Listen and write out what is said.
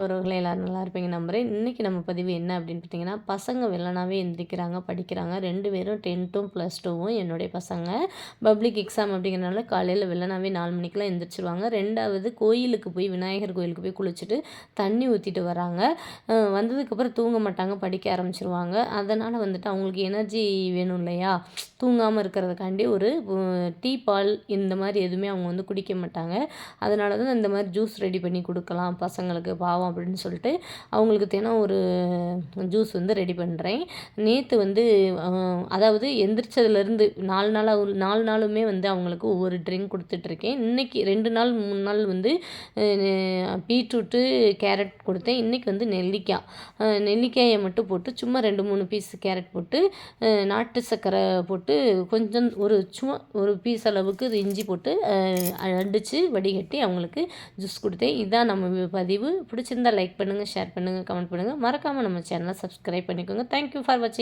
உறவுகளே எல்லாரும் நல்லா இருப்பீங்க நம்புறேன். இன்றைக்கி நம்ம பதிவு என்ன அப்படின்னு பார்த்தீங்கன்னா, பசங்க வெள்ளனாவே எந்திரிக்கிறாங்க, படிக்கிறாங்க. 2 பேரும் 10த்தும் +2வும் என்னுடைய பசங்க. பப்ளிக் எக்ஸாம் அப்படிங்கிறனால காலையில் வெள்ளனாவே 4 மணிக்கெலாம் எந்திரிச்சிருவாங்க. 2வது கோயிலுக்கு போய் விநாயகர் கோயிலுக்கு போய் குளிச்சுட்டு தண்ணி ஊற்றிட்டு வராங்க. வந்ததுக்கப்புறம் தூங்க மாட்டாங்க, படிக்க ஆரம்பிச்சிருவாங்க. அதனால் வந்துட்டு அவங்களுக்கு எனர்ஜி வேணும் இல்லையா? தூங்காமல் இருக்கிறதுக்காண்டி ஒரு டீ, பால் இந்த மாதிரி எதுவுமே அவங்க வந்து குடிக்க மாட்டாங்க. அதனால தான் இந்த மாதிரி ஜூஸ் ரெடி பண்ணி கொடுக்கலாம் பசங்களுக்கு பாவம் அப்படின்னு சொல்லிட்டு அவங்களுக்கு தினம் ஒரு ஜூஸ் வந்து ரெடி பண்ணுறேன். நேற்று வந்து அதாவது எந்திரிச்சதுலேருந்து 4 நாளுமே வந்து அவங்களுக்கு ஒவ்வொரு ட்ரிங்க் கொடுத்துட்ருக்கேன். இன்றைக்கி 2 நாள் 3 நாள் வந்து பீட்ரூட்டு, கேரட் கொடுத்தேன். இன்றைக்கி வந்து நெல்லிக்காயை மட்டும் போட்டு சும்மா 2 3 பீஸ் கேரட் போட்டு நாட்டு சர்க்கரை போட்டு கொஞ்சம் சும்மா ஒரு பீஸ் அளவுக்கு இஞ்சி போட்டு அடித்து வடிகட்டி அவங்களுக்கு ஜூஸ் கொடுத்தேன். இதுதான் நம்ம பதிவு. பிடிச்சிருந்தால் லைக் பண்ணுங்கள், ஷேர் பண்ணுங்கள், கமெண்ட் பண்ணுங்கள். மறக்காமல் நம்ம சேனலை சப்ஸ்கிரைப் பண்ணிக்கோங்க. தேங்க்யூ ஃபார் வாட்சிங்.